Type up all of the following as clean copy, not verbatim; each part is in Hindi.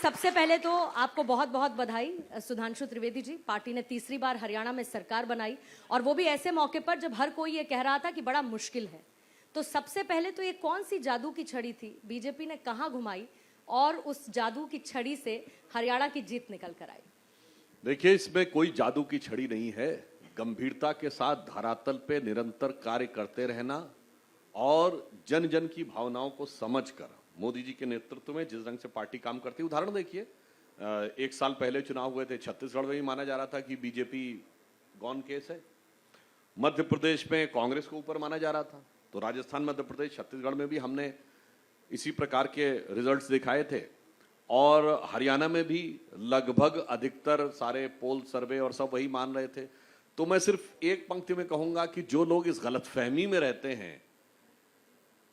सबसे पहले तो आपको बहुत बहुत बधाई सुधांशु त्रिवेदी जी। पार्टी ने तीसरी बार हरियाणा में सरकार बनाई और वो भी ऐसे मौके पर जब हर कोई ये कह रहा था कि बड़ा मुश्किल है। तो सबसे पहले तो ये कौन सी जादू की छड़ी थी, बीजेपी ने कहां घुमाई और उस जादू की छड़ी से हरियाणा की जीत निकल कर आई? देखिए, इसमें कोई जादू की छड़ी नहीं है। गंभीरता के साथ धरातल पे निरंतर कार्य करते रहना और जन जन की भावनाओं को समझकर मोदी जी के नेतृत्व में जिस रंग से पार्टी काम करती है। उदाहरण देखिए, एक साल पहले चुनाव हुए थे, छत्तीसगढ़ में भी माना जा रहा था कि बीजेपी गॉन केस है। मध्य प्रदेश में कांग्रेस को ऊपर माना जा रहा था, तो राजस्थान, मध्य प्रदेश, छत्तीसगढ़ में भी हमने इसी प्रकार के रिजल्ट्स दिखाए थे। और हरियाणा में भी लगभग अधिकतर सारे पोल सर्वे और सब वही मान रहे थे। तो मैं सिर्फ एक पंक्ति में कहूंगा कि जो लोग इस गलतफहमी में रहते हैं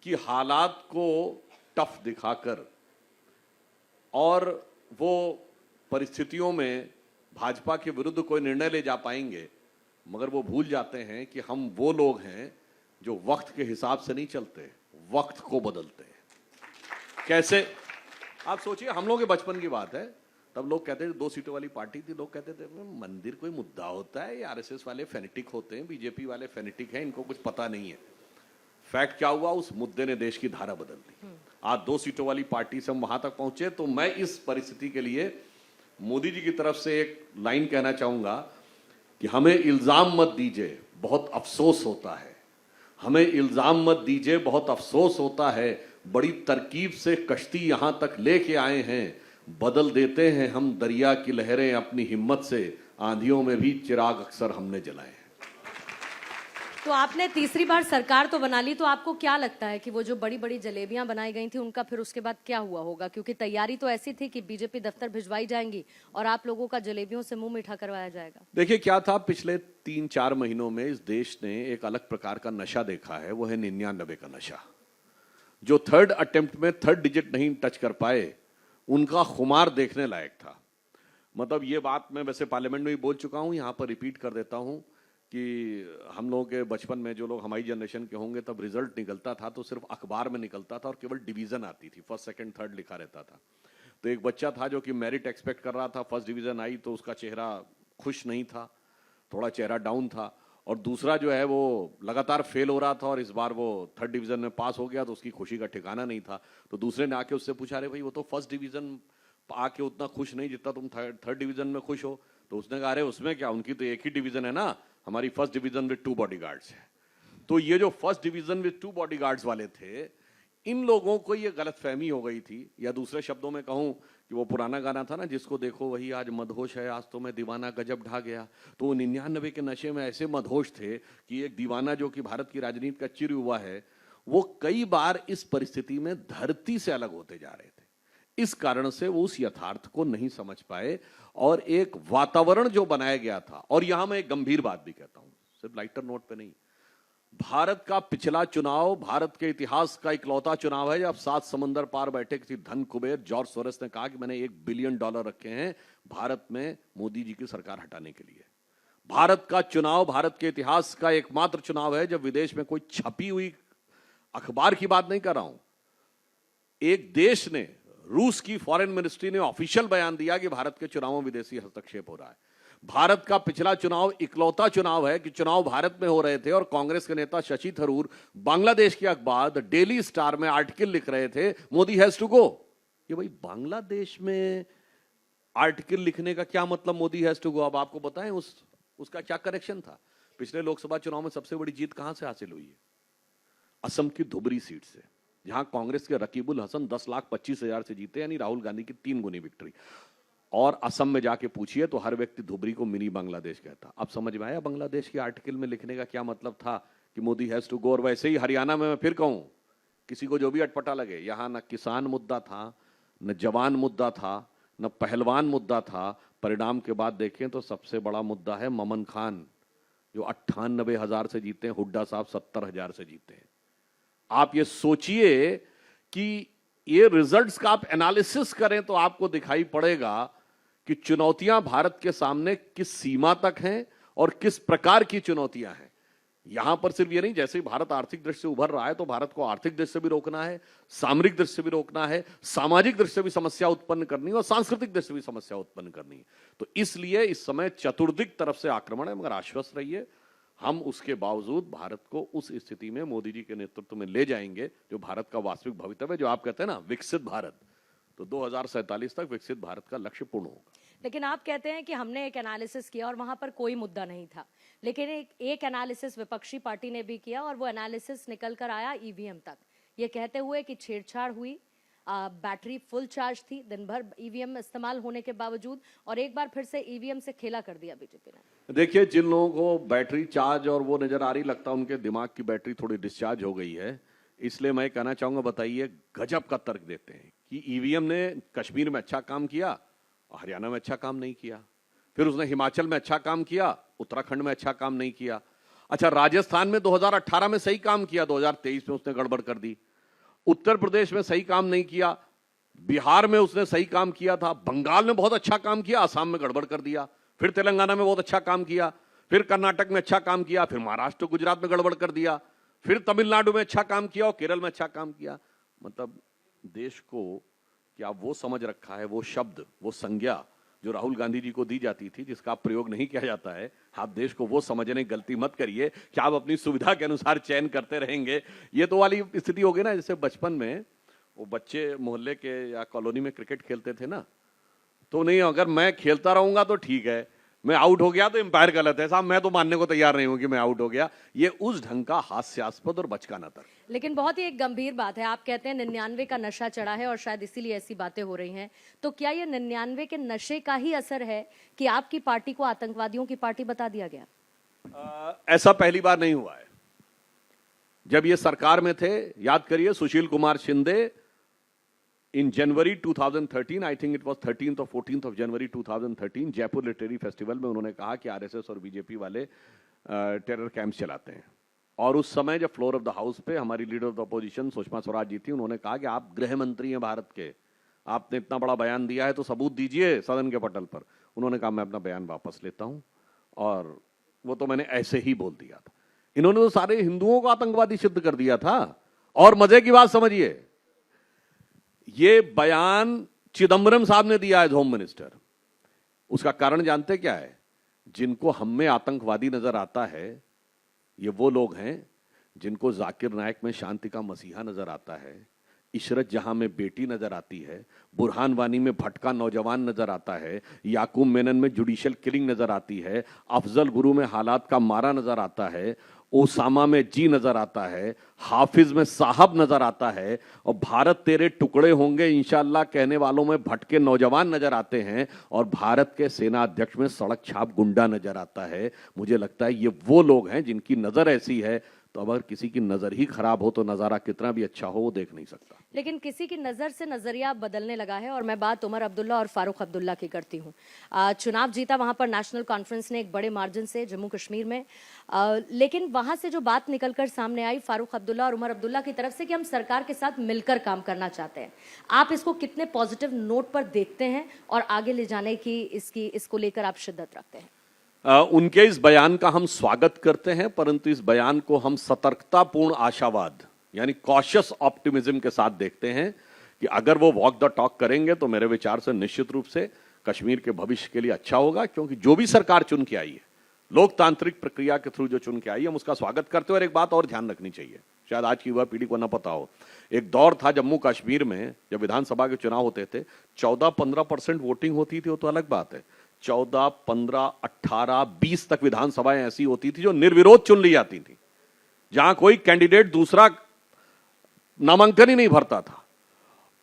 कि हालात को टफ दिखाकर और वो परिस्थितियों में भाजपा के विरुद्ध कोई निर्णय ले जा पाएंगे, मगर वो भूल जाते हैं कि हम वो लोग हैं जो वक्त के हिसाब से नहीं चलते, वक्त को बदलते हैं। कैसे? आप सोचिए, हम लोग के बचपन की बात है, तब लोग कहते थे 2 सीटों वाली पार्टी थी, लोग कहते थे मंदिर कोई मुद्दा होता है, ये आरएसएस वाले फेनेटिक होते हैं, बीजेपी वाले फेनेटिक हैं, इनको कुछ पता नहीं है। फैक्ट क्या हुआ? उस मुद्दे ने देश की धारा बदल दी। आज 2 सीटों वाली पार्टी से हम वहां तक पहुंचे। तो मैं इस परिस्थिति के लिए मोदी जी की तरफ से एक लाइन कहना चाहूंगा कि हमें इल्जाम मत दीजिए, बहुत अफसोस होता है। हमें इल्जाम मत दीजिए, बहुत अफसोस होता है। बड़ी तरकीब से कश्ती यहां तक लेके आए हैं, बदल देते हैं हम दरिया की लहरें अपनी हिम्मत से, आंधियों में भी चिराग अक्सर हमने जलाए हैं। तो आपने तीसरी बार सरकार तो बना ली, तो आपको क्या लगता है कि वो जो बड़ी बड़ी जलेबियां बनाई गई थी उनका फिर उसके बाद क्या हुआ होगा? क्योंकि तैयारी तो ऐसी थी कि बीजेपी दफ्तर भिजवाई जाएंगी और आप लोगों का जलेबियों से मुंह मीठा करवाया जाएगा। देखिए क्या था, पिछले 3-4 महीनों में इस देश ने एक अलग प्रकार का नशा देखा है, वो है 99 का नशा। जो 3rd अटेम्प्ट में 3rd डिजिट नहीं टच कर पाए, उनका खुमार देखने लायक था। मतलब ये बात मैं वैसे पार्लियामेंट में भी बोल चुका हूं, यहां पर रिपीट कर देता हूं कि हम लोगों के बचपन में, जो लोग हमारी जनरेशन के होंगे, तब रिजल्ट निकलता था तो सिर्फ अखबार में निकलता था और केवल डिवीजन आती थी, 1st, 2nd, 3rd लिखा रहता था। तो एक बच्चा था जो कि मेरिट एक्सपेक्ट कर रहा था, 1st डिवीजन आई तो उसका चेहरा खुश नहीं था, थोड़ा चेहरा डाउन था। और दूसरा जो है वो लगातार फेल हो रहा था और इस बार वो 3rd डिवीजन में पास हो गया, तो उसकी खुशी का ठिकाना नहीं था। तो दूसरे ने आके उससे पूछा, अरे भाई वो तो 1st डिवीजन आके उतना खुश नहीं जितना तुम 3rd डिवीजन में खुश हो। तो उसने कहा, अरे उसमें क्या, उनकी तो एक ही डिवीजन है ना, हमारी 1st डिवीजन विद 2 बॉडीगार्ड्स है। तो ये जो 1st डिवीजन विद 2 बॉडीगार्ड्स वाले थे, इन लोगों को ये गलतफहमी हो गई थी। या दूसरे शब्दों में कहूं कि वो पुराना गाना था ना, जिसको देखो वही आज मदहोश है, आज तो मैं दीवाना गजब ढा गया। तो 99 के नशे में ऐसे मदहोश थे कि एक दीवाना जो कि भारत की राजनीति का चिर हुआ है, वो कई बार इस परिस्थिति में धरती से अलग होते जा रहे थे। इस कारण से वो उस यथार्थ को नहीं समझ पाए और एक वातावरण जो बनाया गया था। और यहां मैं एक गंभीर बात भी कहता हूं, सिर्फ लाइटर नोट पे नहीं। भारत का पिछला चुनाव भारत के इतिहास का इकलौता चुनाव है जब 7 समंदर पार बैठे किसी धन कुबेर जॉर्ज सोरेस ने कहा कि मैंने $1 बिलियन रखे हैं भारत में मोदी जी की सरकार हटाने के लिए। भारत का चुनाव भारत के इतिहास का एकमात्र चुनाव है जब विदेश में कोई छपी हुई अखबार की बात नहीं कर रहा हूं, एक देश ने, रूस की फॉरेन मिनिस्ट्री ने ऑफिशियल बयान दिया कि भारत के चुनावों में विदेशी हस्तक्षेप हो रहा है। भारत का पिछला चुनाव इकलौता चुनाव है कि चुनाव भारत में हो रहे थे और कांग्रेस के नेता शशि थरूर बांग्लादेश के अखबार द डेली स्टार में आर्टिकल लिख रहे थे, मोदी हैज टू गो। ये भाई बांग्लादेश में आर्टिकल लिखने का क्या मतलब, मोदी हैज टू गो? अब आपको बताएं उसका क्या कनेक्शन था? पिछले लोकसभा चुनाव में सबसे बड़ी जीत कहां से हासिल हुई है? असम की धुबरी सीट से, जहां कांग्रेस के रकीबुल हसन 10,25,000 से जीते, यानी राहुल गांधी की 3 गुनी विक्ट्री। और असम में जाके पूछिए तो हर व्यक्ति धुबरी को मिनी बांग्लादेश कहता। अब समझ में आया बांग्लादेश के आर्टिकल में लिखने का क्या मतलब था कि मोदी हैज टू गो। और वैसे ही हरियाणा में मैं फिर कहूं, किसी को जो भी अटपटा लगे, यहां न किसान मुद्दा था, न जवान मुद्दा था, न पहलवान मुद्दा था। परिणाम के बाद देखें तो सबसे बड़ा मुद्दा है ममन खान, जो 98,000 से जीते हैं, हुड्डा साहब 70,000 से जीते हैं। आप ये सोचिए कि ये रिजल्ट्स का आप एनालिसिस करें तो आपको दिखाई पड़ेगा कि चुनौतियां भारत के सामने किस सीमा तक हैं और किस प्रकार की चुनौतियां हैं। यहां पर सिर्फ ये नहीं, जैसे ही भारत आर्थिक दृष्टि से उभर रहा है तो भारत को आर्थिक दृष्टि से भी रोकना है, सामरिक दृष्टि से भी रोकना है, सामाजिक दृष्टि से भी समस्या उत्पन्न करनी है और सांस्कृतिक दृष्टि से भी समस्या उत्पन्न करनी है। तो इसलिए इस समय चतुर्दिक तरफ से आक्रमण है, मगर आश्वस्त रहिए, हम उसके बावजूद भारत को उस स्थिति में मोदी जी के नेतृत्व में ले जाएंगे जो भारत का वास्तविक भविष्य है, जो आप कहते हैं ना विकसित भारत, तो 2047 तक विकसित भारत का लक्ष्य पूर्ण होगा। लेकिन आप कहते हैं कि हमने एक एनालिसिस किया और वहां पर कोई मुद्दा नहीं था, लेकिन एक एनालिसिस विपक्षी पार्टी ने भी किया और वो एनालिसिस निकल कर आया ईवीएम तक, ये कहते हुए कि छेड़छाड़ हुई, बैटरी फुल चार्ज थी, दिन भर ईवीएम इस्तेमाल होने के बावजूद, और एक बार फिर से ईवीएम से खेला कर दिया बीजेपी ने। देखिए, जिन लोगों को बैटरी चार्ज और वो नजर आ रही, लगता है उनके दिमाग की बैटरी थोड़ी डिस्चार्ज हो गई है। इसलिए मैं कहना चाहूंगा, बताइए, गजब का तर्क देते हैं कि ईवीएम ने कश्मीर में अच्छा काम किया, हरियाणा में अच्छा काम नहीं किया, फिर उसने हिमाचल में अच्छा काम किया, उत्तराखंड में अच्छा काम नहीं किया। अच्छा, राजस्थान में 2018 में सही काम किया, 2023 में उसने गड़बड़ कर दी। उत्तर प्रदेश में सही काम नहीं किया, बिहार में उसने सही काम किया था, बंगाल में बहुत अच्छा काम किया, असम में गड़बड़ कर दिया, फिर तेलंगाना में बहुत अच्छा काम किया, फिर कर्नाटक में अच्छा काम किया, फिर महाराष्ट्र गुजरात में गड़बड़ कर दिया, फिर तमिलनाडु में अच्छा काम किया और केरल में अच्छा काम किया। मतलब देश को क्या वो समझ रखा है, वो शब्द, वो संज्ञा जो राहुल गांधी जी को दी जाती थी, जिसका प्रयोग नहीं किया जाता है, आप देश को वो समझने की गलती मत करिए कि आप अपनी सुविधा के अनुसार चयन करते रहेंगे। ये तो वाली स्थिति हो गई ना, जैसे बचपन में वो बच्चे मोहल्ले के या कॉलोनी में क्रिकेट खेलते थे ना, तो नहीं, अगर मैं खेलता रहूंगा तो ठीक है, मैं आउट हो गया तो एम्पायर गलत है, साहब मैं तो मानने को तैयार नहीं हूं कि मैं आउट हो गया। ये उस ढंग का हास्यास्पद और बचकाना तर्क। लेकिन बहुत ही एक गंभीर बात है, आप कहते हैं 99 का नशा चढ़ा है और शायद इसीलिए ऐसी बातें हो रही हैं, तो क्या ये 99 के नशे का ही असर है कि आपकी पार्टी को आतंकवादियों की पार्टी बता दिया गया? ऐसा पहली बार नहीं हुआ है। जब ये सरकार में थे, याद करिए, Sushil Kumar Shinde in January 2013, I think it was 13th or 14th of January 2013, Jaipur literary festival में उन्होंने कहा कि आरएसएस और बीजेपी वाले टेरर कैंप्स चलाते हैं। और उस समय जब फ्लोर ऑफ द हाउस पे हमारी leader of the opposition Sushma Swaraj ji थी, उन्होंने कहा कि आप गृह मंत्री हैं भारत के, आपने इतना बड़ा बयान दिया है तो सबूत दीजिए सदन के पटल पर। उन्होंने कहा मैं अपना बयान वापस लेता हूं, और वो तो मैंने ऐसे ही बोल दिया था। इन्होंने तो सारे हिंदुओं को आतंकवादी सिद्ध कर दिया था। और मजे की बात समझिए, ये बयान चिदम्बरम साहब ने दिया है, होम मिनिस्टर। उसका कारण जानते क्या है? जिनको हम में आतंकवादी नजर आता है, ये वो लोग हैं जिनको जाकिर नायक में शांति का मसीहा नजर आता है, इशरत जहां में बेटी नजर आती है, बुरहान वानी में भटका नौजवान नजर आता है, याकूब मेनन में जुडिशियल किलिंग नजर आती है, अफजल गुरु में हालात का मारा नजर आता है, ओसामा में जी नजर आता है, हाफिज में साहब नजर आता है, और भारत तेरे टुकड़े होंगे इंशाअल्लाह कहने वालों में भटके नौजवान नजर आते हैं, और भारत के सेना अध्यक्ष में सड़क छाप गुंडा नजर आता है। मुझे लगता है ये वो लोग हैं जिनकी नजर ऐसी है, तो अगर किसी की नजर ही खराब हो तो नजारा कितना भी अच्छा हो वो देख नहीं सकता। लेकिन किसी की नजर से नजरिया बदलने लगा है, और मैं बात उमर अब्दुल्ला और फारूक अब्दुल्ला की करती हूँ। चुनाव जीता वहां पर नेशनल कॉन्फ्रेंस ने एक बड़े मार्जिन से जम्मू कश्मीर में, लेकिन वहां से जो बात निकलकर सामने आई फारूक अब्दुल्ला और उमर अब्दुल्ला की तरफ से कि हम सरकार के साथ मिलकर काम करना चाहते हैं, आप इसको कितने पॉजिटिव नोट पर देखते हैं और आगे ले जाने की इसको लेकर आप शिद्दत रखते हैं? उनके इस बयान का हम स्वागत करते हैं, परंतु इस बयान को हम सतर्कतापूर्ण आशावाद यानी कॉशियस ऑप्टिमिज्म के साथ देखते हैं कि अगर वो वॉक द टॉक करेंगे तो मेरे विचार से निश्चित रूप से कश्मीर के भविष्य के लिए अच्छा होगा। क्योंकि जो भी सरकार चुन के आई है, लोकतांत्रिक प्रक्रिया के थ्रू जो चुन के आई है, हम उसका स्वागत करते हैं। और एक बात और ध्यान रखनी चाहिए, शायद आज की युवा पीढ़ी को ना पता हो, एक दौर था जम्मू कश्मीर में जब विधानसभा के चुनाव होते थे, 14-15% वोटिंग होती थी, वो तो अलग बात है। 14, 15, 18, 20 तक विधानसभाएं ऐसी होती थी जो निर्विरोध चुन ली जाती थी, जहां कोई कैंडिडेट दूसरा नामांकन ही नहीं भरता था।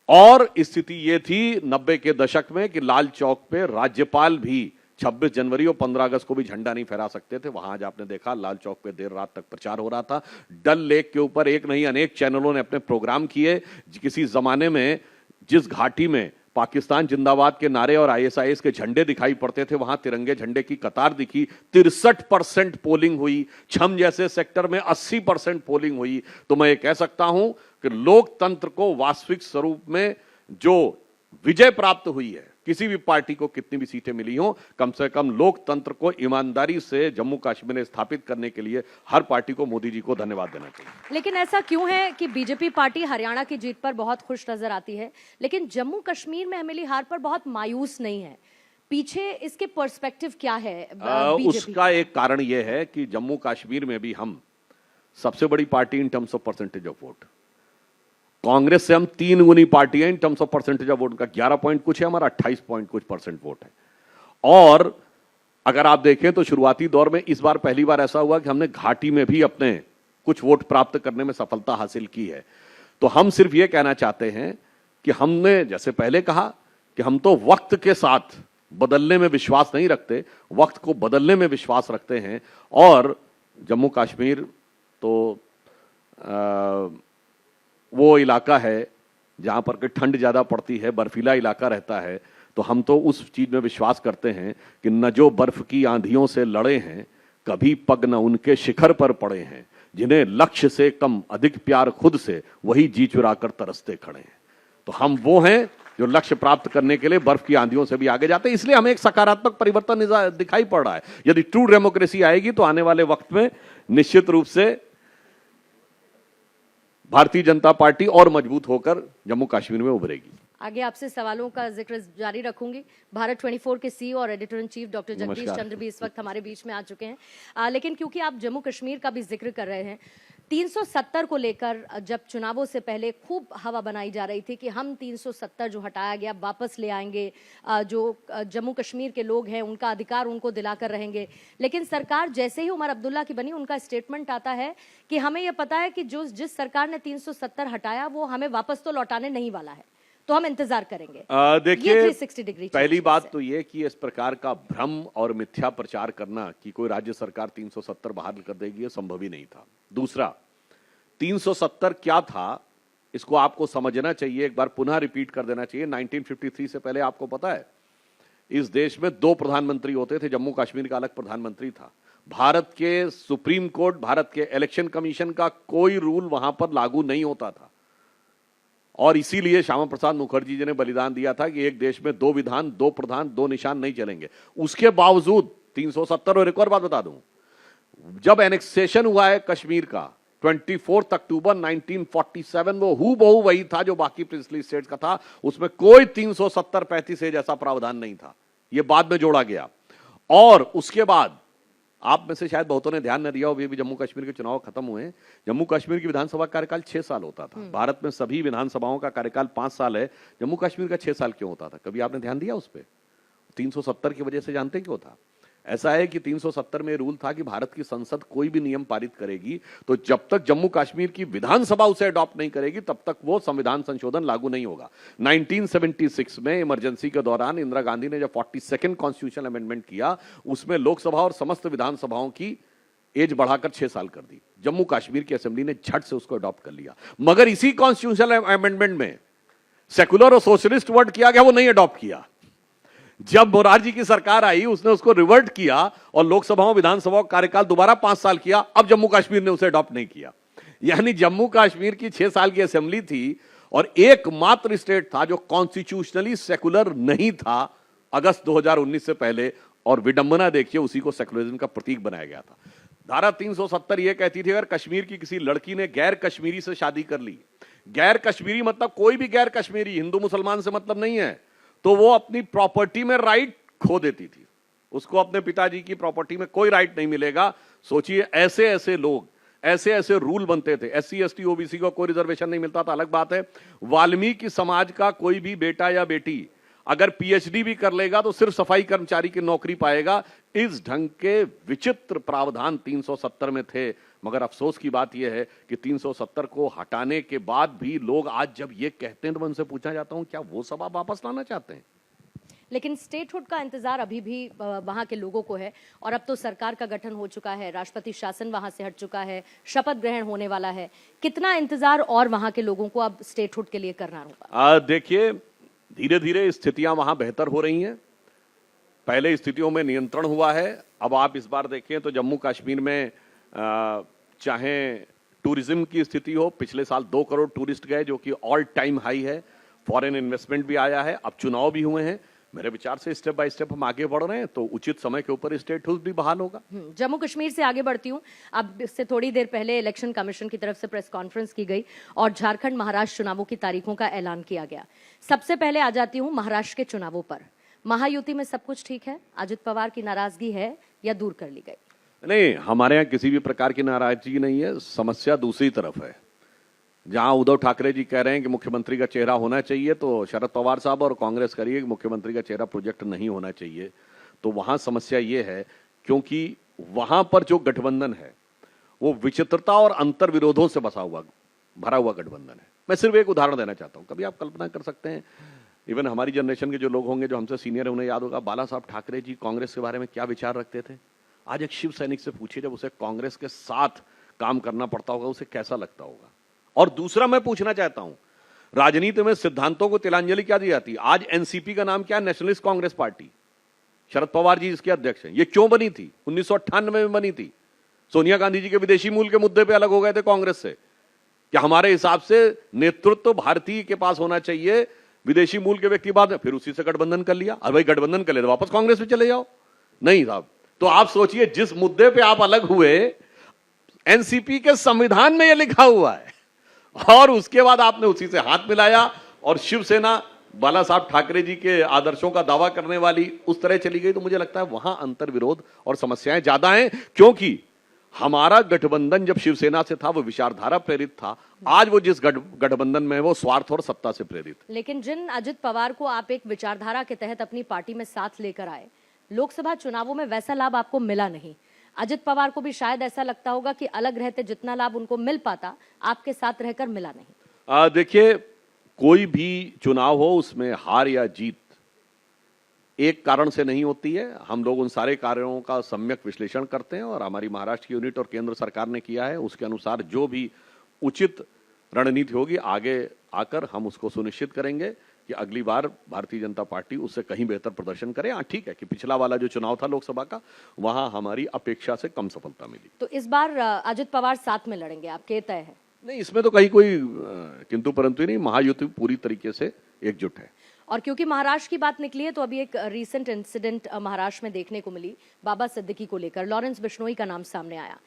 और स्थिति यह थी 90 के दशक में कि लाल चौक पे राज्यपाल भी 26 जनवरी और 15 अगस्त को भी झंडा नहीं फहरा सकते थे। वहां आज आपने देखा लाल चौक पे देर रात तक प्रचार हो रहा था। डल लेक के ऊपर एक नहीं अनेक चैनलों ने अपने प्रोग्राम किए। किसी जमाने में जिस घाटी में पाकिस्तान जिंदाबाद के नारे और ISIS के झंडे दिखाई पड़ते थे, वहां तिरंगे झंडे की कतार दिखी। 63% पोलिंग हुई। छम जैसे सेक्टर में 80% पोलिंग हुई। तो मैं ये कह सकता हूं कि लोकतंत्र को वास्तविक स्वरूप में जो विजय प्राप्त हुई है किसी भी पार्टी को कितनी भी सीटें मिली हो, कम से कम लोकतंत्र को ईमानदारी से जम्मू कश्मीर में स्थापित करने के लिए हर पार्टी को मोदी जी को धन्यवाद देना चाहिए। लेकिन ऐसा क्यों है कि बीजेपी पार्टी हरियाणा की जीत पर बहुत खुश नजर आती है, लेकिन जम्मू कश्मीर में मिली हार पर बहुत मायूस नहीं है? पीछे इसके पर्सपेक्टिव क्या है बीजेपी? उसका एक कारण यह है कि जम्मू कश्मीर में भी हम सबसे बड़ी party in terms of percentage of vote, Congress से हम 3 गुनी पार्टी है in terms of percentage of vote का 11 पॉइंट कुछ है, हमारा 28 पॉइंट कुछ परसेंट वोट है। और अगर आप देखें तो शुरुआती दौर में इस बार पहली बार ऐसा हुआ कि हमने घाटी में भी अपने कुछ वोट प्राप्त करने में सफलता हासिल की है। तो हम सिर्फ यह कहना चाहते हैं कि हमने जैसे पहले कहा कि हम तो वक्त के साथ बदलने में विश्वास नहीं रखते, वक्त को बदलने में विश्वास रखते हैं। और जम्मू कश्मीर तो वो इलाका है जहां पर कि ठंड ज्यादा पड़ती है, बर्फीला इलाका रहता है, तो हम तो उस चीज में विश्वास करते हैं कि न जो बर्फ की आंधियों से लड़े हैं, कभी पग न उनके शिखर पर पड़े हैं, जिन्हें लक्ष्य से कम अधिक प्यार खुद से, वही जी चुराकर तरसते खड़े हैं। तो हम वो हैं जो लक्ष्य प्राप्त करने के लिए बर्फ की आंधियों से भी आगे जाते हैं। इसलिए हमें एक सकारात्मक परिवर्तन दिखाई पड़ रहा है। यदि ट्रू डेमोक्रेसी आएगी तो आने वाले वक्त में निश्चित रूप से भारतीय जनता पार्टी और मजबूत होकर जम्मू कश्मीर में उभरेगी। आगे आपसे सवालों का जिक्र जारी रखूंगी। भारत 24 के सीईओ और editor in chief doctor Jagdish Chandra भी इस वक्त हमारे बीच में आ चुके हैं। लेकिन क्योंकि आप जम्मू कश्मीर का भी जिक्र कर रहे हैं, 370 को लेकर जब चुनावों से पहले खूब हवा बनाई जा रही थी कि हम 370 जो हटाया गया वापस ले आएंगे, जो जम्मू कश्मीर के लोग हैं उनका अधिकार उनको दिलाकर रहेंगे। लेकिन सरकार जैसे ही उमर अब्दुल्ला की बनी, उनका स्टेटमेंट आता है कि हमें यह पता है कि जिस सरकार ने 370 हटाया वो हमें वापस तो लौटाने नहीं वाला है, तो हम इंतजार करेंगे। देखिए, 360 डिग्री पहली बात तो ये कि इस प्रकार का भ्रम और मिथ्या प्रचार करना कि कोई राज्य सरकार 370 बहाल कर देगी, ये संभव ही नहीं था। दूसरा, 370 क्या था इसको आपको समझना चाहिए, एक बार पुनः रिपीट कर देना चाहिए। 1953 से पहले आपको पता है इस देश में 2 प्रधानमंत्री होते थे, जम्मू कश्मीर का अलग प्रधानमंत्री था। भारत के सुप्रीम कोर्ट, भारत के इलेक्शन कमीशन का कोई रूल वहां पर लागू नहीं होता था। और इसीलिए श्यामा प्रसाद मुखर्जी जी ने बलिदान दिया था कि एक देश में 2 विधान, 2 प्रधान, 2 निशान नहीं चलेंगे। उसके बावजूद 370, और एक और बात बता दूं, जब एनेक्सेशन हुआ है कश्मीर का 24 अक्टूबर 1947, वो हूबहू वही था जो बाकी प्रिंसली स्टेट्स का था। उसमें कोई 370-35 जैसा प्रावधान नहीं था, ये बाद में जोड़ा गया। और उसके बाद आप में से शायद बहुतों ने ध्यान न दिया हो, भी जम्मू कश्मीर के चुनाव खत्म हुए। जम्मू कश्मीर की विधानसभा कार्यकाल 6 साल होता था। भारत में सभी विधानसभाओं का कार्यकाल 5 साल है, जम्मू कश्मीर का 6 साल क्यों होता था? कभी आपने ध्यान दिया उस पर? 370 की वजह से जानते क्यों था? ऐसा है कि 370 में रूल था कि भारत की संसद कोई भी नियम पारित करेगी तो जब तक जम्मू कश्मीर की विधानसभा उसे अडॉप्ट नहीं करेगी तब तक वो संविधान संशोधन लागू नहीं होगा। 1976 में इमरजेंसी के दौरान इंदिरा गांधी ने जब 42nd कॉन्स्टिट्यूशनल अमेंडमेंट किया, उसमें लोकसभा और समस्त विधानसभाओं की एज बढ़ाकर 6 साल कर दी। जम्मू कश्मीर की असेंबली ने झट से उसको अडॉप्ट कर लिया। मगर इसी कॉन्स्टिट्यूशनल अमेंडमेंट में सेकुलर और सोशलिस्ट वर्ड किया गया, वो नहीं अडॉप्ट किया। जब मोरारजी की सरकार आई उसने उसको रिवर्ट किया और लोकसभाओं विधानसभाओं कार्यकाल दोबारा 5 साल किया। अब जम्मू कश्मीर ने उसे अडॉप्ट नहीं किया। यानी जम्मू कश्मीर की 6 साल की असेंबली थी और एकमात्र स्टेट था जो कॉन्स्टिट्यूशनली सेकुलर नहीं था अगस्त 2019 से पहले। और विडंबना देखिए, उसी को सेकुलरिज्म का प्रतीक बनाया गया था। धारा 370 यह कहती थी अगर कश्मीर की किसी लड़की ने गैर कश्मीरी से शादी कर ली, गैर कश्मीरी मतलब कोई भी गैर कश्मीरी, हिंदू मुसलमान से मतलब नहीं है, तो वो अपनी प्रॉपर्टी में राइट खो देती थी। उसको अपने पिताजी की प्रॉपर्टी में कोई राइट नहीं मिलेगा। सोचिए, ऐसे ऐसे लोग, ऐसे ऐसे रूल बनते थे। SC ST OBC को कोई रिजर्वेशन नहीं मिलता था, अलग बात है। वाल्मीकि समाज का कोई भी बेटा या बेटी अगर PhD भी कर लेगा तो सिर्फ सफाई कर्मचारी की नौकरी पाएगा। इस ढंग के विचित्र प्रावधान 370 में थे। मगर अफसोस की बात यह है कि 370 को हटाने के बाद भी लोग आज जब ये कहते हैं तो मैं उनसे पूछना चाहता हूं क्या वो सब आप वापस लाना चाहते हैं? लेकिन स्टेटहुड का इंतजार अभी भी वहां के लोगों को है। और अब तो सरकार का गठन हो चुका है, राष्ट्रपति शासन वहां से हट चुका है, शपथ ग्रहण होने वाला है। कितना इंतजार और वहां के लोगों को अब स्टेटहुड के लिए करना होगा? देखिए, धीरे धीरे स्थितियां वहां बेहतर हो रही हैं। पहले स्थितियों में नियंत्रण हुआ है। अब आप इस बार देखें तो जम्मू कश्मीर में चाहे टूरिज्म की स्थिति हो, पिछले साल 2 करोड़ टूरिस्ट गए जो कि ऑल टाइम हाई है। फॉरेन इन्वेस्टमेंट भी आया है। अब चुनाव भी हुए हैं। मेरे विचार से स्टेप बाय स्टेप हम आगे बढ़ रहे हैं, तो उचित समय के ऊपर स्टेटहुड भी बहाल होगा। जम्मू कश्मीर से आगे बढ़ती हूँ। अब इससे थोड़ी देर पहले इलेक्शन कमीशन की तरफ से प्रेस कॉन्फ्रेंस की गई और झारखंड महाराष्ट्र चुनावों की तारीखों का ऐलान किया गया। सबसे पहले आ जाती हूँ महाराष्ट्र के चुनावों पर। महायुति में सब कुछ ठीक है? अजित पवार की नाराजगी है या दूर कर ली गई? नहीं, हमारे यहाँ किसी भी प्रकार की नाराजगी नहीं है। समस्या दूसरी तरफ है। जहां उद्धव ठाकरे जी कह रहे हैं कि मुख्यमंत्री का चेहरा होना चाहिए, तो शरद पवार साहब और कांग्रेस करिए कि मुख्यमंत्री का चेहरा प्रोजेक्ट नहीं होना चाहिए। तो वहां समस्या ये है, क्योंकि वहां पर जो गठबंधन है वो विचित्रता और अंतर विरोधों से भरा हुआ गठबंधन है। मैं सिर्फ एक उदाहरण देना चाहता हूं। कभी आप कल्पना कर सकते हैं, इवन हमारी जनरेशन के जो लोग होंगे, जो हमसे सीनियर है, उन्हें याद होगा बाला साहब ठाकरे जी कांग्रेस के बारे में क्या विचार रखते थे। आज एक शिव सैनिक से पूछिए, जब उसे कांग्रेस के साथ काम करना पड़ता होगा, उसे कैसा लगता होगा। और दूसरा मैं पूछना चाहता हूं, राजनीति में सिद्धांतों को तिलांजलि क्या दी जाती है? आज एनसीपी का नाम क्या है? नेशनलिस्ट कांग्रेस पार्टी। शरद पवार जी इसके अध्यक्ष हैं। ये क्यों बनी थी? 1998 में बनी थी। सोनिया गांधी जी के विदेशी मूल के मुद्दे पे अलग हो गए थे कांग्रेस से। क्या हमारे हिसाब से नेतृत्व भारतीय के पास होना चाहिए, विदेशी मूल के व्यक्ति बाद में? फिर उसी से गठबंधन कर लिया। अब भाई गठबंधन कर ले तो वापस कांग्रेस में चले जाओ। नहीं साहब। तो आप सोचिए, जिस मुद्दे पे आप अलग हुए, एनसीपी के संविधान में यह लिखा हुआ है, और उसके बाद आपने उसी से हाथ मिलाया और शिवसेना बाला साहब ठाकरे जी के आदर्शों का दावा करने वाली उस तरह चली गई। तो मुझे लगता है वहां अंतर विरोध और समस्याएं ज्यादा हैं, क्योंकि हमारा गठबंधन जब शिवसेना से था वो विचारधारा प्रेरित था। आज वो जिस गठबंधन में है वो स्वार्थ और सत्ता से प्रेरित। लेकिन जिन अजित पवार को आप एक विचारधारा के तहत अपनी पार्टी में साथ लेकर आए, लोकसभा चुनावों में वैसा लाभ आपको मिला नहीं। अजित पवार को भी शायद ऐसा लगता होगा कि अलग रहते जितना लाभ उनको मिल पाता, आपके साथ रहकर मिला नहीं। देखिए, कोई भी चुनाव हो, उसमें हार या जीत एक कारण से नहीं होती है। हम लोग उन सारे कार्यों का सम्यक विश्लेषण करते हैं, और हमारी महाराष्ट्र की यूनिट और केंद्र सरकार ने किया है। उसके अनुसार जो भी उचित रणनीति होगी, आगे आकर हम उसको सुनिश्चित करेंगे कि अगली बार भारतीय जनता पार्टी उससे कहीं बेहतर प्रदर्शन करे। हाँ, ठीक है कि पिछला वाला जो चुनाव था लोकसभा का, वहां हमारी अपेक्षा से कम सफलता मिली। तो इस बार अजित पवार साथ में लड़ेंगे, आपके तय है? नहीं, इसमें तो कहीं कोई किंतु परंतु नहीं। महायुति पूरी तरीके से एकजुट है। और क्योंकि महाराष्ट्र की बात निकली है, तो अभी एक रीसेंट इंसिडेंट महाराष्ट्र में देखने को मिली बाबा सिद्दीकी को लेकर। लॉरेंस बिश्नोई का नाम सामने आया।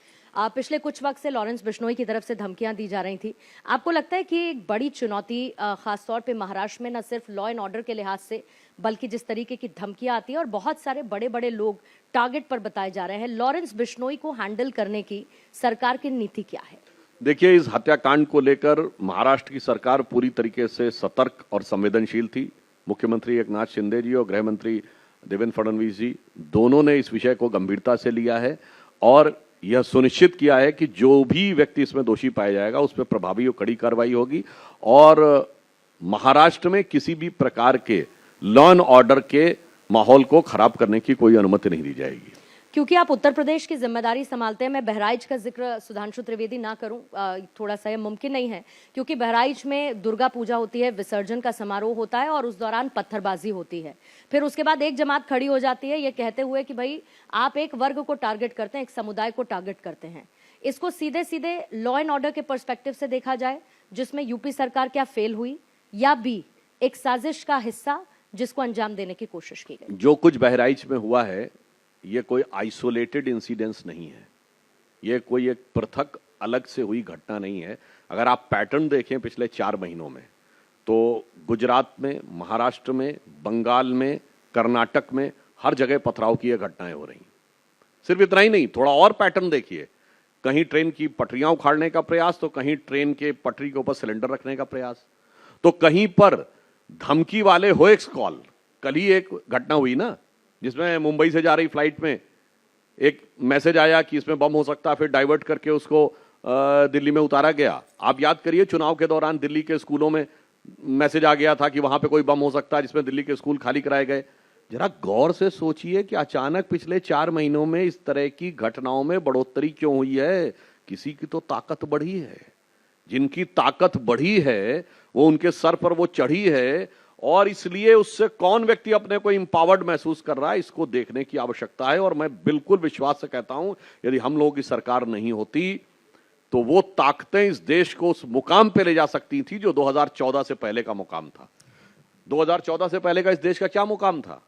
पिछले कुछ वक्त से लॉरेंस बिश्नोई की तरफ से धमकियां दी जा रही थी। आपको लगता है कि एक बड़ी चुनौती खासतौर पे महाराष्ट्र में न सिर्फ लॉ एंड ऑर्डर के लिहाज से, बल्कि जिस तरीके की धमकियां आती है और बहुत सारे बड़े बड़े लोग टारगेट पर बताए जा रहे हैं, लॉरेंस बिश्नोई को हैंडल करने की सरकार की नीति क्या है? देखिए, इस हत्याकांड को लेकर महाराष्ट्र की सरकार पूरी तरीके से सतर्क और संवेदनशील थी। मुख्यमंत्री एकनाथ शिंदे जी और गृह मंत्री देवेंद्र फडणवीस जी दोनों ने इस विषय को गंभीरता से लिया है, और यह सुनिश्चित किया है कि जो भी व्यक्ति इसमें दोषी पाया जाएगा उस पर प्रभावी और कड़ी कार्रवाई होगी। और महाराष्ट्र में किसी भी प्रकार के लॉ एंड ऑर्डर के माहौल को खराब करने की कोई अनुमति नहीं दी जाएगी। क्योंकि आप उत्तर प्रदेश की जिम्मेदारी संभालते हैं, मैं बहराइच का जिक्र सुधांशु त्रिवेदी ना करूं, थोड़ा सा यह मुमकिन नहीं है, क्योंकि बहराइच में दुर्गा पूजा होती है, विसर्जन का समारोह होता है और उस दौरान पत्थरबाजी होती है। फिर उसके बाद एक जमात खड़ी हो जाती है ये कहते हुए कि भाई आप एक वर्ग को टारगेट करते हैं, एक समुदाय को टारगेट करते हैं। इसको सीधे सीधे लॉ एंड ऑर्डर के पर्सपेक्टिव से देखा जाए, जिसमें यूपी सरकार क्या फेल हुई, या बी एक साजिश का हिस्सा जिसको अंजाम देने की कोशिश की गई? जो कुछ बहराइच में हुआ है, ये कोई आइसोलेटेड इंसिडेंस नहीं है। ये कोई एक पृथक अलग से हुई घटना नहीं है। अगर आप पैटर्न देखें पिछले 4 महीनों में, तो गुजरात में, महाराष्ट्र में, बंगाल में, कर्नाटक में हर जगह पथराव की ये घटनाएं हो रही। सिर्फ इतना ही नहीं, थोड़ा और पैटर्न देखिए। कहीं ट्रेन की पटरियां उखाड़ने का प्रयास, तो कहीं ट्रेन के पटरी के ऊपर सिलेंडर रखने का प्रयास, तो कहीं पर धमकी वाले होएक्स कॉल। कल ही एक घटना हुई ना, जिसमें मुंबई से जा रही फ्लाइट में एक मैसेज आया कि इसमें बम हो सकता है, फिर डाइवर्ट करके उसको दिल्ली में उतारा गया। आप याद करिए, चुनाव के दौरान दिल्ली के स्कूलों में मैसेज आ गया था कि वहां पे कोई बम हो सकता है, जिसमें दिल्ली के स्कूल खाली कराए गए। जरा गौर से सोचिए कि अचानक पिछले 4 महीनों में इस तरह की घटनाओं में बढ़ोतरी क्यों हुई है? किसी की तो ताकत बढ़ी है। जिनकी ताकत बढ़ी है वो उनके सर पर वो चढ़ी है, और इसलिए उससे कौन व्यक्ति अपने को इंपावर्ड महसूस कर रहा है, इसको देखने की आवश्यकता है। और मैं बिल्कुल विश्वास से कहता हूं, यदि हम लोगों की सरकार नहीं होती तो वो ताकतें इस देश को उस मुकाम पे ले जा सकती थी जो 2014 से पहले का मुकाम था। 2014 से पहले का इस देश का क्या मुकाम था?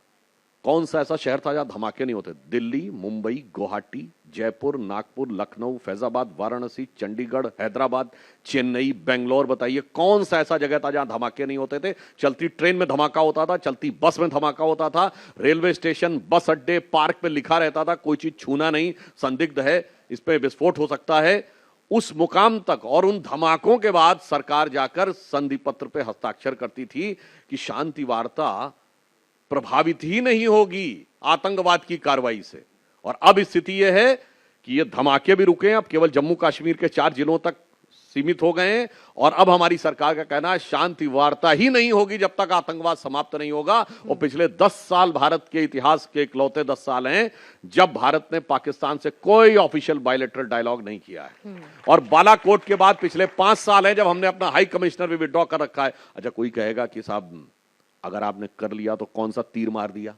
कौन सा ऐसा शहर था जहां धमाके नहीं होते? दिल्ली, मुंबई, गुवाहाटी, जयपुर, नागपुर, लखनऊ, फैजाबाद, वाराणसी, चंडीगढ़, हैदराबाद, चेन्नई, बेंगलोर, बताइए कौन सा ऐसा जगह था जहां धमाके नहीं होते थे? चलती ट्रेन में धमाका होता था, चलती बस में धमाका होता था, रेलवे स्टेशन, बस अड्डे, पार्क पे लिखा रहता था कोई चीज छूना नहीं, संदिग्ध है, इस पे विस्फोट हो सकता है। उस मुकाम तक और उन धमाकों के बाद सरकार जाकर संधि पत्र पे हस्ताक्षर करती थी कि शांति वार्ता प्रभावित ही नहीं होगी आतंकवाद की कार्रवाई से। और अब स्थिति यह है कि ये धमाके भी रुके हैं, अब केवल जम्मू कश्मीर के 4 जिलों तक सीमित हो गए हैं। और अब हमारी सरकार का कहना है शांति वार्ता ही नहीं होगी जब तक आतंकवाद समाप्त नहीं होगा। और पिछले 10 साल भारत के इतिहास के इकलौते 10 साल हैं जब भारत ने पाकिस्तान से कोई ऑफिशियल बायलैटरल डायलॉग नहीं किया है। और बालाकोट के बाद पिछले 5 साल हैं जब हमने अपना हाई कमिश्नर भी विड्रॉ कर रखा है। अच्छा, कोई कहेगा कि साहब अगर आपने कर लिया तो कौन सा तीर मार दिया?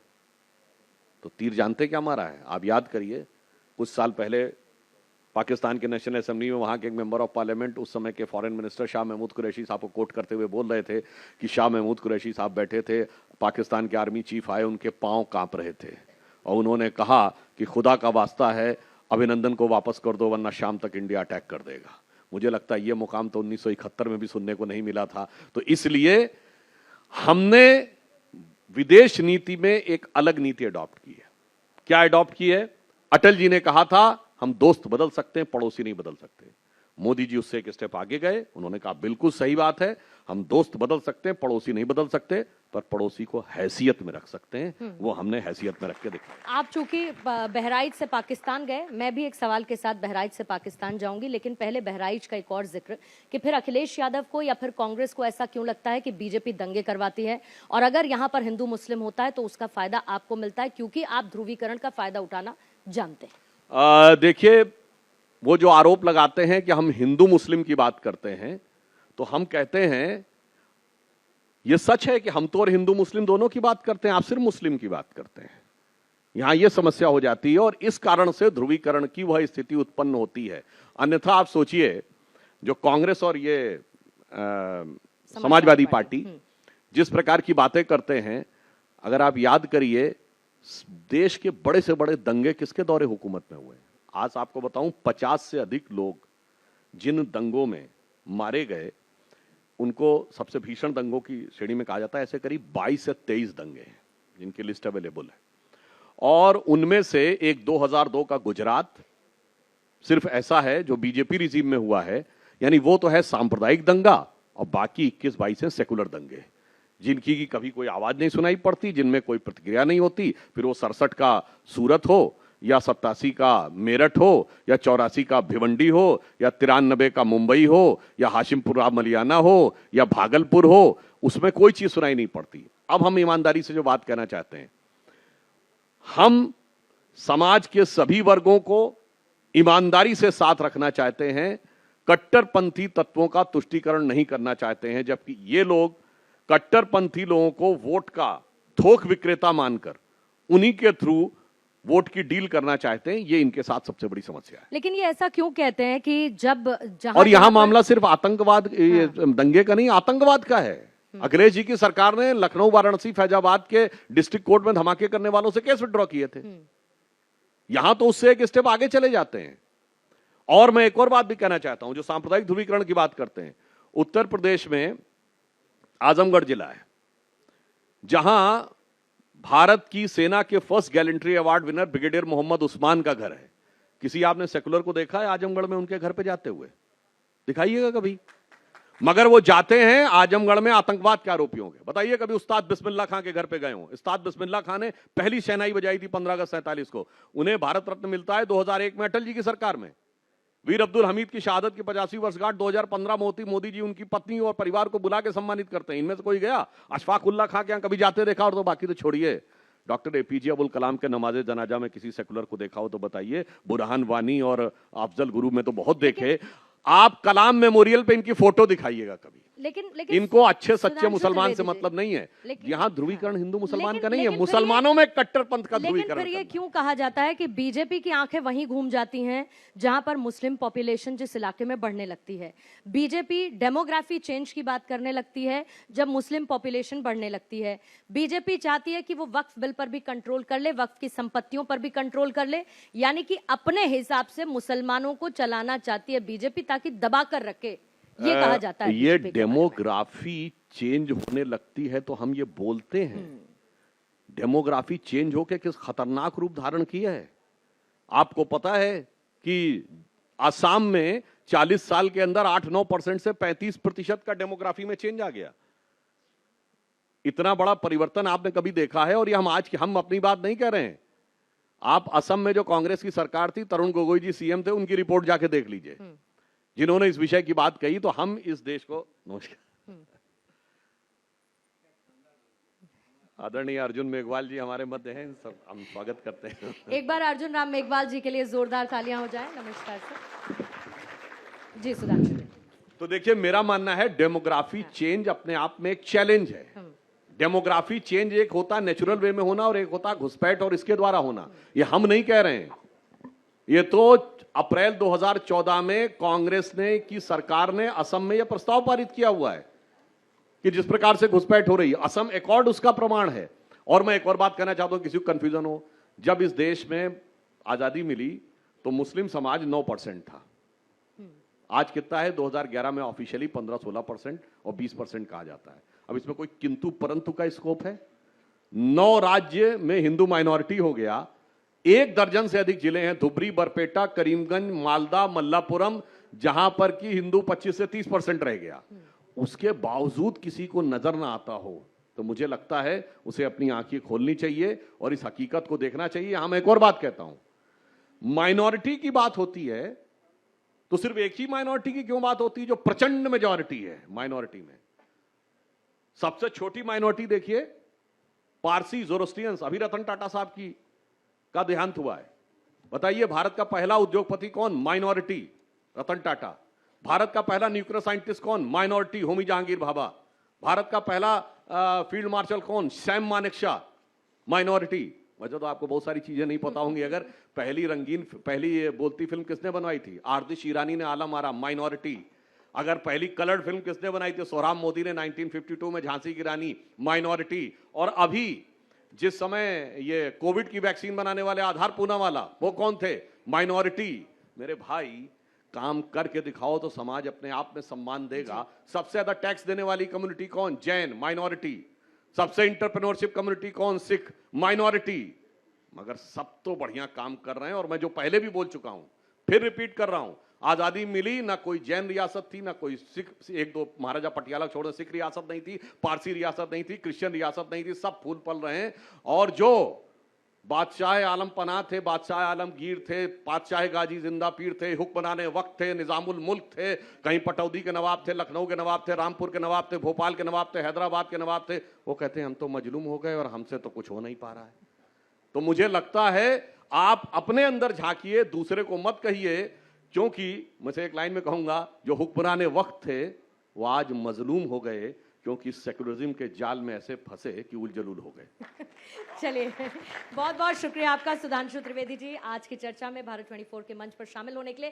तो तीर जानते क्या मारा है? आप याद करिए, कुछ साल पहले पाकिस्तान के नेशनल असेंबली में वहां के एक मेंबर ऑफ पार्लियामेंट, उस समय के फॉरेन मिनिस्टर शाह महमूद कुरैशी साहब को कोट करते हुए बोल रहे थे कि शाह महमूद कुरैशी साहब बैठे थे, पाकिस्तान के आर्मी चीफ आए, उनके पांव कांप रहे थे और उन्होंने कहा कि खुदा का वास्ता है अभिनंदन को वापस कर दो वरना शाम तक इंडिया अटैक कर देगा। मुझे लगता है ये मुकाम तो 1971 में भी सुनने को नहीं मिला था। तो इसलिए हमने विदेश नीति में एक अलग नीति अडॉप्ट की है। क्या अडॉप्ट की है? अटल जी ने कहा था हम दोस्त बदल सकते हैं, पड़ोसी नहीं बदल सकते। मोदी जी उससे एक स्टेप आगे गए, उन्होंने कहा बिल्कुल सही बात है, हम दोस्त बदल सकते हैं, पड़ोसी नहीं बदल सकते, पर पड़ोसी को हैसियत में रख सकते हैं। वो हमने हैसियत में रख के दिखाया। आप चूंकि बहराइच से पाकिस्तान गए, मैं भी एक सवाल के साथ बहराइच से पाकिस्तान जाऊंगी, लेकिन पहले बहराइच का एक और जिक्र कि फिर अखिलेश यादव को या फिर कांग्रेस को ऐसा क्यों लगता है कि बीजेपी दंगे करवाती है और अगर यहाँ पर हिंदू मुस्लिम होता है तो उसका फायदा आपको मिलता है, क्योंकि आप ध्रुवीकरण का फायदा उठाना जानते हैं? देखिए, वो जो आरोप लगाते हैं कि हम हिंदू मुस्लिम की बात करते हैं, तो हम कहते हैं ये सच है कि हम तो और हिंदू मुस्लिम दोनों की बात करते हैं, आप सिर्फ मुस्लिम की बात करते हैं। यहां यह समस्या हो जाती है और इस कारण से ध्रुवीकरण की वह स्थिति उत्पन्न होती है। अन्यथा आप सोचिए, जो कांग्रेस और ये समाजवादी पार्टी जिस प्रकार की बातें करते हैं, अगर आप याद करिए देश के बड़े से बड़े दंगे किसके दौरे हुकूमत में हुए? आज आपको बताऊं 50 से अधिक लोग जिन दंगों में मारे गए, उनको सबसे भीषण दंगों की श्रेणी में कहा जाता है। ऐसे करीब 22 से 23 दंगे हैं जिनकी लिस्ट अवेलेबल है और उनमें से एक 2002 का गुजरात सिर्फ ऐसा है जो बीजेपी रिजीम में हुआ है, यानी वो तो है सांप्रदायिक दंगा, और बाकी 21-22 हैं सेकुलर दंगे जिनकी की कभी कोई आवाज नहीं सुनाई पड़ती, जिनमें कोई प्रतिक्रिया नहीं होती। फिर वो 67 का सूरत हो या 87 का मेरठ हो या 84 का भिवंडी हो या 93 का मुंबई हो या हाशिमपुरा मलियाना हो या भागलपुर हो, उसमें कोई चीज सुनाई नहीं पड़ती। अब हम ईमानदारी से जो बात कहना चाहते हैं, हम समाज के सभी वर्गों को ईमानदारी से साथ रखना चाहते हैं, कट्टरपंथी तत्वों का तुष्टीकरण नहीं करना चाहते हैं, जबकि ये लोग कट्टरपंथी लोगों को वोट का थोक विक्रेता मानकर उन्हीं के थ्रू वोट की डील करना चाहते हैं। ये इनके साथ सबसे बड़ी समस्या है। लेकिन ये ऐसा क्यों कहते हैं कि जब जहां और यहां मामला सिर्फ आतंकवाद दंगे का नहीं, आतंकवाद का है। अखिलेश जी की सरकार ने लखनऊ, वाराणसी, फैजाबाद के डिस्ट्रिक्ट कोर्ट में धमाके करने वालों से केस विड्रॉ किए थे। यहां तो उससे एक स्टेप आगे चले जाते हैं। और मैं एक और बात भी कहना चाहता हूं, जो सांप्रदायिक ध्रुवीकरण की बात करते हैं, उत्तर प्रदेश में आजमगढ़ जिला है जहां भारत की सेना के first gallantry award winner brigadier Mohammad Usman का घर है। किसी आपने सेकुलर को देखा है आजमगढ़ में उनके घर पे जाते हुए? दिखाइएगा कभी। मगर वो जाते हैं आजमगढ़ में आतंकवाद के आरोपियों के। बताइए कभी उस्ताद बिस्मिल्लाह खां के घर पे गए हो? उस्ताद बिस्मिल्लाह खां ने पहली शहनाई बजाई थी 15 अगस्त 47 को। उन्हें भारत रत्न मिलता है 2001 में अटल जी की सरकार में। वीर अब्दुल हमीद की शहादत की 50वीं वर्षगांठ 2015 मोदी जी उनकी पत्नी और परिवार को बुला के सम्मानित करते हैं। इनमें से कोई गया? अशफाकुल्ला खां के यहां कभी जाते देखा? और तो बाकी तो छोड़िए, डॉक्टर एपीजे अबुल कलाम के नमाजे जनाजा में किसी सेकुलर को देखा हो तो बताइए। बुरहान वानी और अफजल गुरु में तो बहुत देखे। आप कलाम मेमोरियल पे इनकी फोटो दिखाइएगा कभी। लेकिन इनको अच्छे सच्चे सुधांशु मुसलमान से त्रिवेदी जी, मतलब नहीं है। लेकिन- यहाँ ध्रुवीकरण हिंदू मुसलमान लेकिन- का नहीं है, लेकिन फिर मुसलमानों में कट्टरपंथ का लेकिन ध्रुवीकरण फिर ये करना। क्यों कहा जाता है कि बीजेपी की आंखें वहीं घूम जाती हैं जहां पर मुस्लिम पॉपुलेशन जिस इलाके में बढ़ने लगती है। बीजेपी डेमोग्राफी चेंज की बात करने लगती है जब मुस्लिम पॉपुलेशन बढ़ने लगती है। बीजेपी चाहती है कि वो वक्फ बिल पर भी कंट्रोल कर ले, वक्फ की संपत्तियों पर भी कंट्रोल कर ले, यानी कि अपने हिसाब से मुसलमानों को चलाना चाहती है बीजेपी, ताकि दबा कर रखे, ये कहा जाता है। ये बीजेपी के बारे में। डेमोग्राफी चेंज होने लगती है तो हम ये बोलते हैं। डेमोग्राफी चेंज होके किस खतरनाक रूप धारण किया है। आपको पता है कि असम में 40 साल के अंदर 8-9% से 35% का डेमोग्राफी में चेंज आ गया। इतना बड़ा परिवर्तन आपने कभी देखा है? और ये हम अपनी बात नहीं कह रहे हैं। आप असम में जो कांग्रेस की सरकार थी, तरुण गोगोई जी सीएम थे, उनकी रिपोर्ट जाके देख लीजिए, जिन्होंने इस विषय की बात कही। तो हम इस देश को, नमस्कार, आदरणीय अर्जुन मेघवाल जी हमारे मध्य हैं, सब हम स्वागत करते हैं। एक बार अर्जुन राम मेघवाल जी के लिए जोरदार तालियां हो जाएं। नमस्कार सर। जी सुधांशु जी। तो देखिए, मेरा मानना है डेमोग्राफी चेंज अपने आप में एक चैलेंज है। डेमोग्राफी चेंज एक होता नेचुरल वे में होना और एक होता घुसपैठ और इसके द्वारा होना। ये हम नहीं कह रहे हैं, ये तो अप्रैल 2014 में कांग्रेस ने की सरकार ने असम में यह प्रस्ताव पारित किया हुआ है कि जिस प्रकार से घुसपैठ हो रही है, असम एकॉर्ड उसका प्रमाण है। और मैं एक और बात कहना चाहता हूं, किसी को कंफ्यूजन हो, जब इस देश में आजादी मिली तो मुस्लिम समाज 9% था। आज कितना है? 2011 में ऑफिशियली 15-16% और 20% कहा जाता है। अब इसमें कोई किंतु परंतु का स्कोप है? 9 राज्य में हिंदू माइनॉरिटी हो गया। 1 दर्जन से अधिक जिले हैं, धुबरी, बरपेटा, करीमगंज, मालदा, मल्लापुरम, जहां पर कि हिंदू 25 से 30% रह गया। उसके बावजूद किसी को नजर ना आता हो तो मुझे लगता है उसे अपनी आंखें खोलनी चाहिए और इस हकीकत को देखना चाहिए। यहां मैं एक और बात कहता हूं, माइनॉरिटी की बात होती है तो सिर्फ एक ही माइनॉरिटी की क्यों बात होती है जो प्रचंड मेजॉरिटी है माइनॉरिटी में? सबसे छोटी माइनॉरिटी देखिए, पारसी जोरोस्ट्रियंस। अभी रतन टाटा साहब की का देहांत हुआ है। बताइए, भारत का पहला उद्योगपति कौन? माइनॉरिटी, रतन टाटा। भारत का पहला न्यूक्लियर साइंटिस्ट कौन? माइनॉरिटी, होमी जहांगीर भाभा। भारत का पहला फील्ड मार्शल कौन? Sam Manekshaw, minority. वैसे तो आपको बहुत सारी चीजें नहीं पता होंगी। अगर पहली बोलती फिल्म किसने बनवाई थी? आतिश ईरानी ने आला मारा, माइनॉरिटी। अगर पहली कलर्ड फिल्म किसने बनाई थी? सोहराब मोदी ने 1952 में, झांसी की रानी, माइनॉरिटी। और अभी जिस समय ये कोविड की वैक्सीन बनाने वाले आधार पूनावाला, वो कौन थे? माइनॉरिटी। मेरे भाई, काम करके दिखाओ तो समाज अपने आप में सम्मान देगा। सबसे ज्यादा टैक्स देने वाली कम्युनिटी कौन? जैन, माइनॉरिटी। सबसे इंटरप्रेन्योरशिप कम्युनिटी कौन? सिख, माइनॉरिटी। मगर सब तो बढ़िया काम कर रहे हैं। और मैं जो पहले भी बोल चुका हूं, फिर रिपीट कर रहा हूं, आजादी मिली ना कोई जैन रियासत थी, ना कोई सिख, 1-2 महाराजा पटियाला छोड़ सिख रियासत नहीं थी, पारसी रियासत नहीं थी, क्रिश्चियन रियासत नहीं थी, सब फूल पल रहे हैं। और जो बादशाह आलम पनाह थे, बादशाह आलमगीर थे, बादशाह गाजी जिंदा पीर थे, हुक्मरान वक्त थे, निजामुल मुल्क थे, कहीं पटौदी के नवाब थे, लखनऊ के नवाब थे, रामपुर के नवाब थे, भोपाल के नवाब थे, हैदराबाद के नवाब थे। वो कहते हैं हम तो मजलूम हो गए और हमसे तो कुछ हो नहीं पा रहा है। तो मुझे लगता है आप अपने अंदर झांकिए, दूसरे को मत कहिए। क्योंकि मैं एक लाइन में कहूंगा, जो हुक्मरान वक्त थे वो आज मजलूम हो गए, क्योंकि सेकुलरिज्म के जाल में ऐसे फंसे कि उलझुल हो गए। चलिए, बहुत बहुत शुक्रिया आपका सुधांशु त्रिवेदी जी, आज की चर्चा में भारत 24 के मंच पर शामिल होने के लिए।